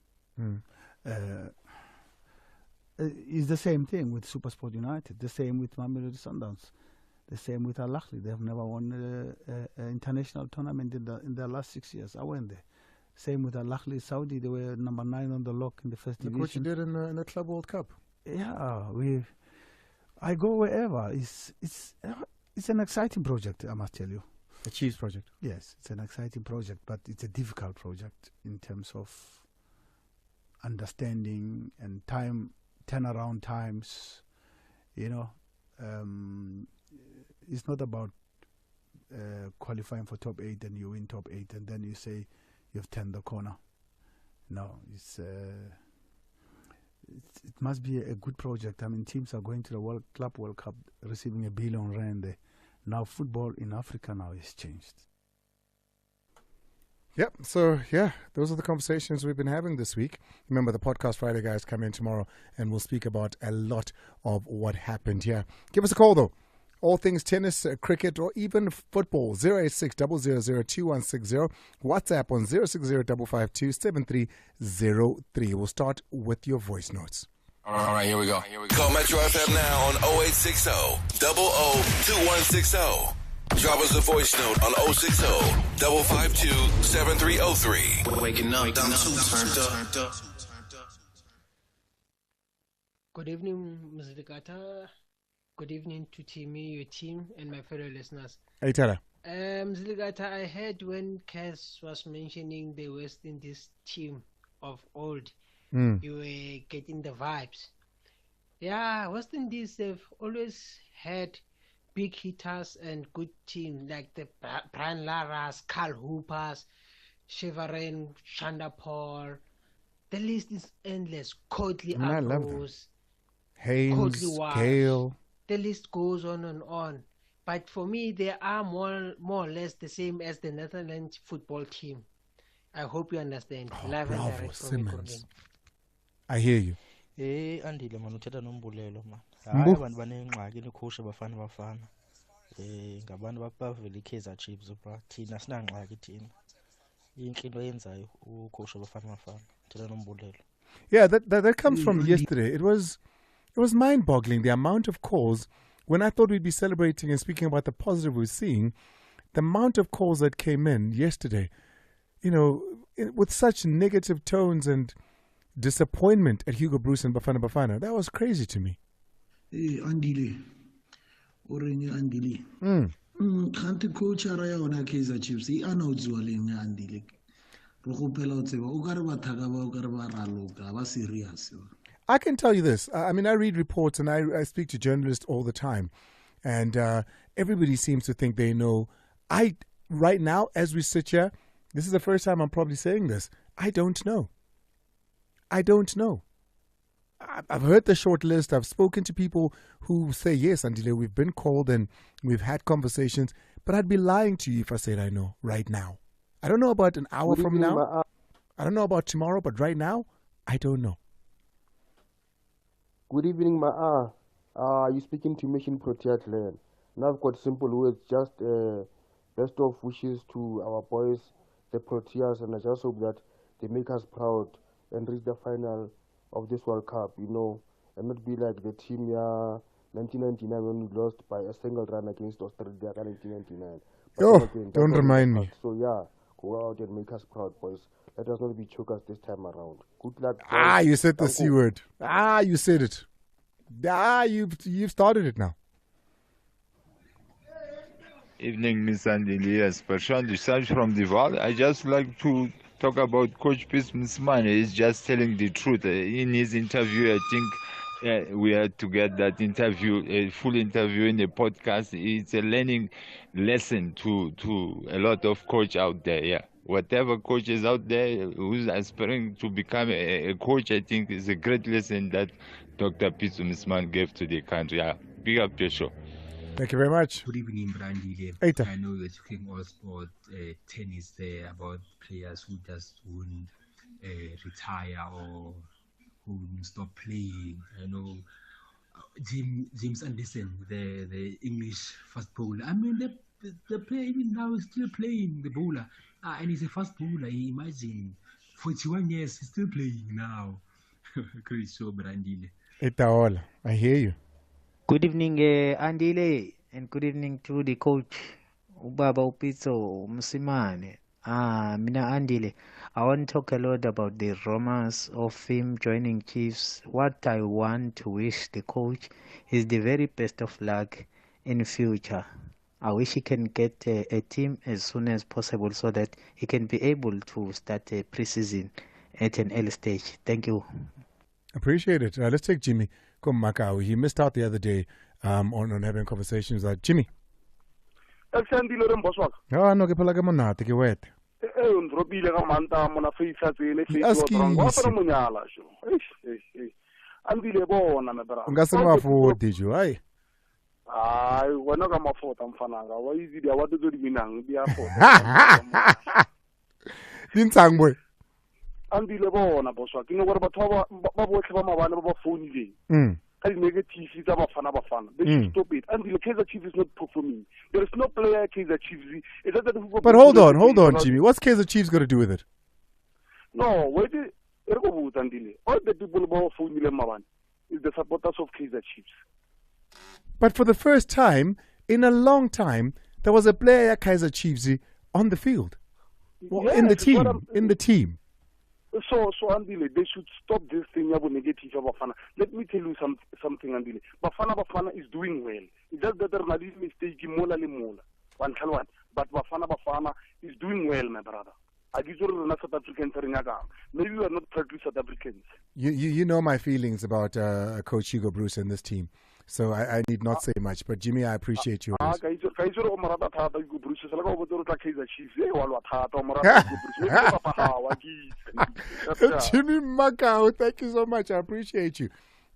It's the same thing with SuperSport United. The same with Mamelodi Sundowns. The same with Al Ahly. They have never won an international tournament in the last 6 years. I went there. Same with Al Ahly Saudi. They were number 9 on the lock in the first division. What you did in the Club World Cup. Yeah, I go wherever. It's an exciting project, I must tell you. A Chiefs project. Yes, it's an exciting project, but it's a difficult project in terms of understanding and turnaround times. it's not about qualifying for top 8 and you win top 8 and then you say you've turned the corner. No, it must be a good project. I mean, teams are going to the World Cup receiving R1 billion there. Now football in Africa now is changed. Yep. So, those are the conversations we've been having this week. Remember, the Podcast Friday guys come in tomorrow and we'll speak about a lot of what happened here. Give us a call, though. All things tennis, cricket, or even football. 086-000-2160. WhatsApp on 060-552-7303. We'll start with your voice notes. All right, here we go. Call Metro FM now on 0860 002160. Drop us a voice note on 060 552 7303. Waking up, turned up. Good evening, Ms. Ligata. Good evening to Timmy, your team, and my fellow listeners. Hey, Tara. Ms. Ligata, I heard when Cass was mentioning the West Indies team of old, you were getting the vibes. Yeah, West Indies, they've always had big hitters and good teams like the Brian Laras, Carl Hoopers, Shivaran, Chandapur. The list is endless. Coatley Agros, Haynes, Gale. The list goes on and on. But for me, they are more or less the same as the Netherlands football team. I hope you understand. Live and direct from Simmons. I hear you. Andile man uthetha nombulelo man. Hayi abantu banengxaki nekhosha bafana. Ngabantu bapavela iKaizer Chiefs bra. Thina sinangxaki thina. Inhlilo yenzayo ukhosha bafana. Uthetha nombulelo. Yeah, that comes from yesterday. It was mind-boggling, the amount of calls. When I thought we'd be celebrating and speaking about the positive we're seeing, the amount of calls that came in yesterday, with such negative tones and disappointment at Hugo Bruce and Bafana, that was crazy to me. Hey, Andile. Orenye Andile. Kanti coach ara yona Kaizer Chiefs I ana utswaleng Andile. Ro gopela o tseba o ka re bathaka ba o ka re ba raloka ba serious. I can tell you this. I mean, I read reports and I speak to journalists all the time. And everybody seems to think they know. Right now, as we sit here, this is the first time I'm probably saying this. I don't know. I've heard the short list. I've spoken to people who say, yes, Andile, we've been called and we've had conversations. But I'd be lying to you if I said I know right now. I don't know about an hour from now. I don't know about tomorrow, but right now, I don't know. Good evening, Ma'a. You speaking to Mission Protea Clan. Now I've got simple words, just best of wishes to our boys, the Proteas, and I just hope that they make us proud and reach the final of this World Cup, and not be like the team 1999 when we lost by a single run against Australia in 1999. Oh, don't remind me. So go out and make us proud, boys. Let us not be chokers this time around. Good luck. You said the C word. You said it. You've started it now. Evening, Miss Andile. Prashant Desai from the Val. I just like to talk about Coach Pitso Mosimane. He's just telling the truth. In his interview, I think we had to get that interview, a full interview in the podcast. It's a learning lesson to a lot of coach out there. Yeah. Whatever coach is out there who's aspiring to become a coach, I think is a great lesson that Dr. Pitso Mosimane gave to the country. Yeah. Big up your show. Thank you very much. Good evening, Brandile. I know you're talking also about tennis there, about players who just won't retire or who stop playing. I know James Anderson, the English fast bowler. I mean, the player even now is still playing the bowler. And he's a fast bowler. Imagine, 41 years, he's still playing now. Great show, Brandile. Itaola, I hear you. Good evening, Andile, and good evening to the coach, Ubaba Pitso Mosimane. Mina Andile, I want to talk a lot about the romance of him joining Chiefs. What I want to wish the coach is the very best of luck in future. I wish he can get a team as soon as possible so that he can be able to start a preseason at an early stage. Thank you. Appreciate it. Let's take Jimmy Macau. He missed out the other day on having conversations. Jimmy. Eksendile re mboswa. No ke phela ke monate ke wete. Ndropile ka manta mona face tsene face Aski wa easy. fana monyala sho. Andile bona me bra. Ngase mafodi jo, hayi. Hayi wena ka mafota mfananga. Wa easy dia wa tso di binang dia fota. Dintshang boy. Andile bona boswa. Ke no gore batho ba botlhe ba mabane ba phone le. Ka di negative tsa bafana. They should stop it. Andile Kaizer Chiefs is not performing. There is no player Kaizer Chiefs. Is that the But hold on, Jimmy. What's Kaizer Chiefs got to do with it? No, wait. All the people who phone le mabane is the supporters of Kaizer Chiefs. But for the first time in a long time, there was a player Kaizer Chiefs on the field. Well, Yes, in the it's what team. So Andile, they should stop this thing about negative Bafana. Let me tell you something, Andile. Bafana is doing well. It's just that there are mistake mola le mola. But Bafana is doing well, my brother. South Africans maybe we are not proud South Africans. You know my feelings about Coach Hugo Bruce and this team. So I need not say much. But Jimmy, I appreciate you. Jimmy Macau, thank you so much. I appreciate you.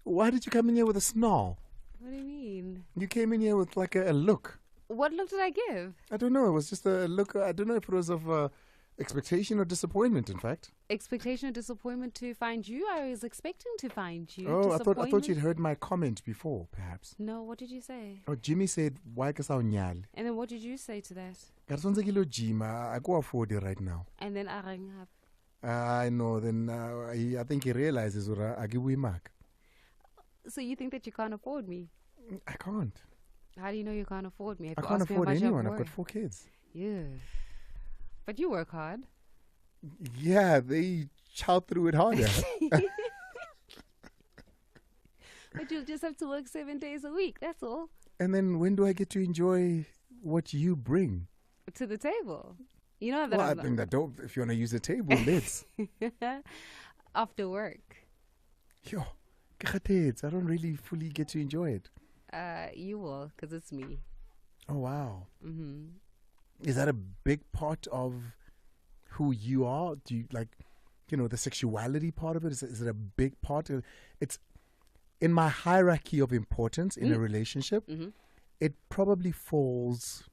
Why did you come in here with a snarl? What do you mean? You came in here with like a look. What look did I give? I don't know. It was just a look. I don't know if it was of expectation or disappointment, in fact. Expectation or disappointment to find you? I was expecting to find you. Oh, I thought you'd heard my comment before, perhaps. No, what did you say? Oh, Jimmy said, "Why ka sa o nyale?" And then what did you say to that? Ka re tshwanetse ke lo gym. I go afford it right now. And then I rang up. I know. Then I think he realizes I give we mark. So you think that you can't afford me? I can't. How do you know you can't afford me? I can't afford anyone. I've got 4 kids. Yeah. But you work hard. Yeah, they chow through it harder. But you'll just have to work 7 days a week. That's all. And then when do I get to enjoy what you bring to the table? You know that. Well, I think that don't. If you want to use the table, let's. After work. Yo, I don't really fully get to enjoy it. You will, because it's me. Oh wow. Mm-hmm. Is that a big part of who you are? Do you like, the sexuality part of it? Is it a big part? It's in my hierarchy of importance in a relationship. Mm-hmm. It probably falls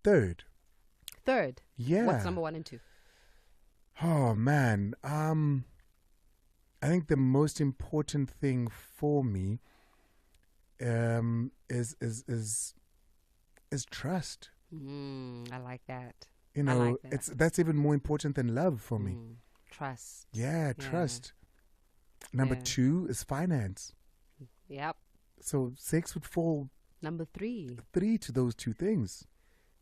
third. Third? Yeah. What's number 1 and 2? Oh man. I think the most important thing for me is trust. I like that. I like that. That's even more important than love for me. Trust. Yeah, trust. Number 2 is finance. Yep. So sex would fall number 3. 3 to those 2 things.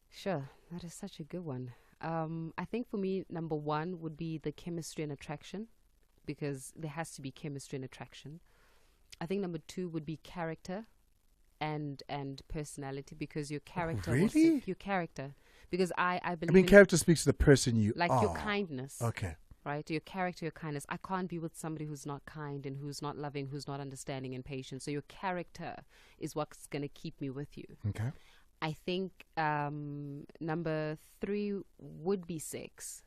Sure, that is such a good one. I think for me, number 1 would be the chemistry and attraction, because there has to be chemistry and attraction. I think number 2 would be character and personality, because your character. Really? Your character. Because I believe. I mean, character speaks to the person you like are. your kindness. Okay. Right? Your character, your kindness. I can't be with somebody who's not kind and who's not loving, who's not understanding and patient. So your character is what's going to keep me with you. Okay. I think number 3 would be sex.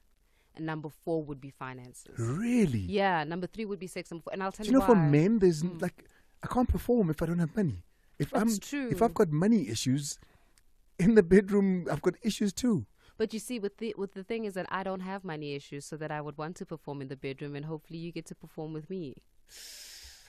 And number 4 would be finances. Really? Yeah, number 3 would be sex. And I'll tell you why. For men, there's I can't perform if I don't have money. That's true. If I've got money issues in the bedroom, I've got issues too. But you see, with the thing is that I don't have money issues, so that I would want to perform in the bedroom, and hopefully you get to perform with me.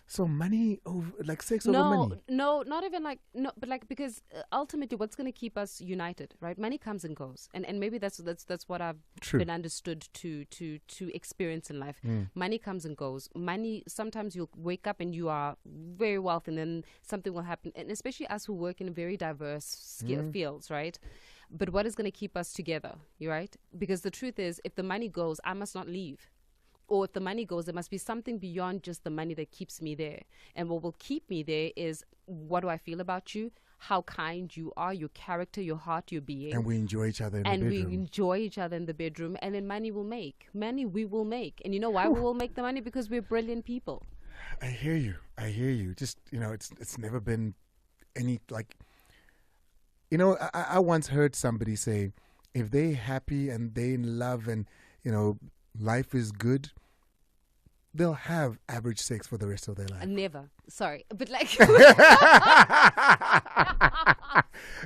So money over, like sex over money? No, not even but because ultimately what's going to keep us united, right? Money comes and goes. And maybe that's what I've been understood to experience in life. Money comes and goes. Money, sometimes you'll wake up and you are very wealthy, and then something will happen. And especially us who work in very diverse fields, right? But what is going to keep us together, right? Because the truth is, if the money goes, I must not leave. Or if the money goes, there must be something beyond just the money that keeps me there. And what will keep me there is, what do I feel about you? How kind you are, your character, your heart, your being. And we enjoy each other in the bedroom. And we enjoy each other in the bedroom. And then money will make. Money we will make. And you know why we will make the money? Because we're brilliant people. I hear you. Just, it's never been any, like, you know, I once heard somebody say, if they're happy and they're in love and, you know, life is good, they'll have average sex for the rest of their life. Never. Sorry. But like...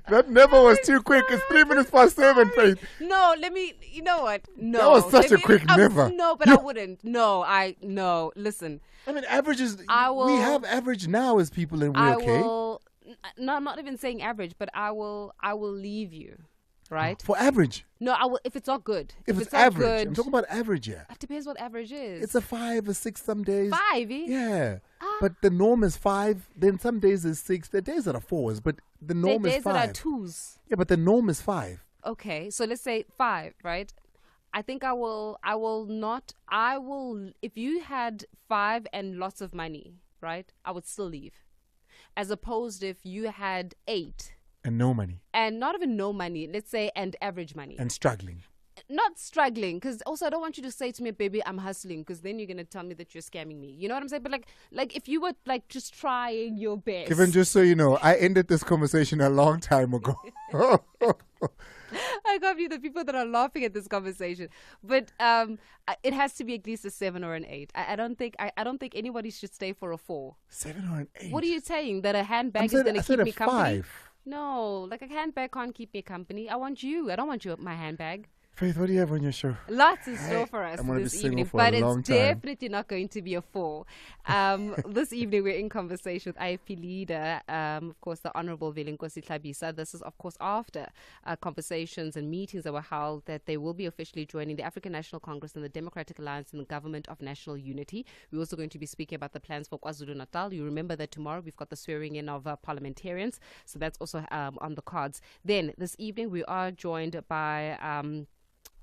That never was too quick. It's 3 minutes past 7, Faith. No, let me... You know what? No. That was such a quick never. No, but I wouldn't. No, listen. I mean, averages... we have average now as people and we're okay. No, I'm not even saying average, but I will leave you. Right? For average? No, I will, if it's not good. If it's average. Good, I'm talking about average, yeah. It depends what average is. It's a 5 or 6 some days. 5, eh? Yeah. But the norm is 5. Then some days is 6. There are days that are 4s, but the norm is 5. There are days that are 2s. Yeah, but the norm is 5. Okay, so let's say 5, right? I think if you had 5 and lots of money, right? I would still leave. As opposed if you had 8. And no money. And not even no money, let's say, and average money. And struggling. Not struggling, because also I don't want you to say to me, baby, I'm hustling, because then you're going to tell me that you're scamming me. You know what I'm saying? But like if you were like just trying your best. Kevin, just so you know, I ended this conversation a long time ago. I can't believe the people that are laughing at this conversation. But it has to be at least a 7 or an 8. I don't think anybody should stay for a 4. 7 or an 8? What are you saying? That a handbag is going to keep me company? 5. No, like a handbag can't keep me company. I want you. I don't want my handbag. Faith, what do you have on your show? Lots in store for us this evening, but it's definitely not going to be a 4. This evening, we're in conversation with IFP leader, of course, the Honorable Velinkosi Tlhabisa. This is, of course, after conversations and meetings that were held that they will be officially joining the African National Congress and the Democratic Alliance and the Government of National Unity. We're also going to be speaking about the plans for KwaZulu-Natal. You remember that tomorrow we've got the swearing in of parliamentarians, so that's also on the cards. Then, this evening, we are joined by...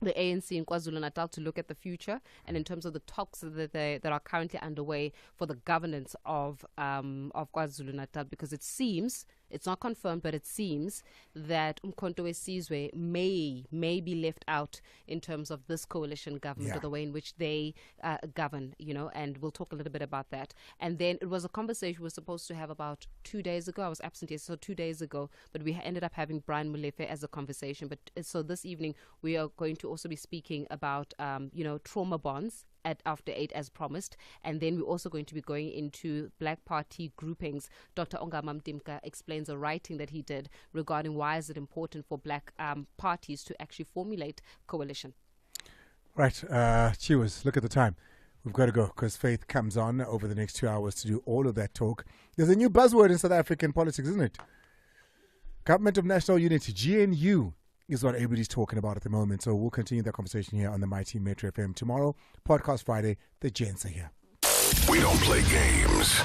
the ANC in KwaZulu-Natal to look at the future and in terms of the talks that are currently underway for the governance of KwaZulu-Natal, because it seems, it's not confirmed, but it seems that Umkhonto weSizwe may be left out in terms of this coalition government or the way in which they govern, you know, and we'll talk a little bit about that. And then it was a conversation we were supposed to have about 2 days ago. I was absent yesterday, so 2 days ago, but we ended up having Brian Molefe as a conversation. But so this evening we are going to also be speaking about, trauma bonds after 8 as promised, and then we're also going to be going into black party groupings. Dr. Ongama Mtimka explains a writing that he did regarding why is it important for black parties to actually formulate coalition. Right, Chiwas, look at the time. We've got to go because Faith comes on over the next 2 hours to do all of that talk. There's a new buzzword in South African politics, isn't it? Government of National Unity, GNU, is what everybody's talking about at the moment. So we'll continue that conversation here on the Mighty Metro FM tomorrow. Podcast Friday, the gents are here. We don't play games.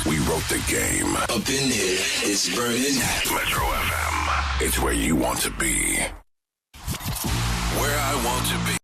We wrote the game. Up in here, it's burning. Metro FM. It's where you want to be. Where I want to be.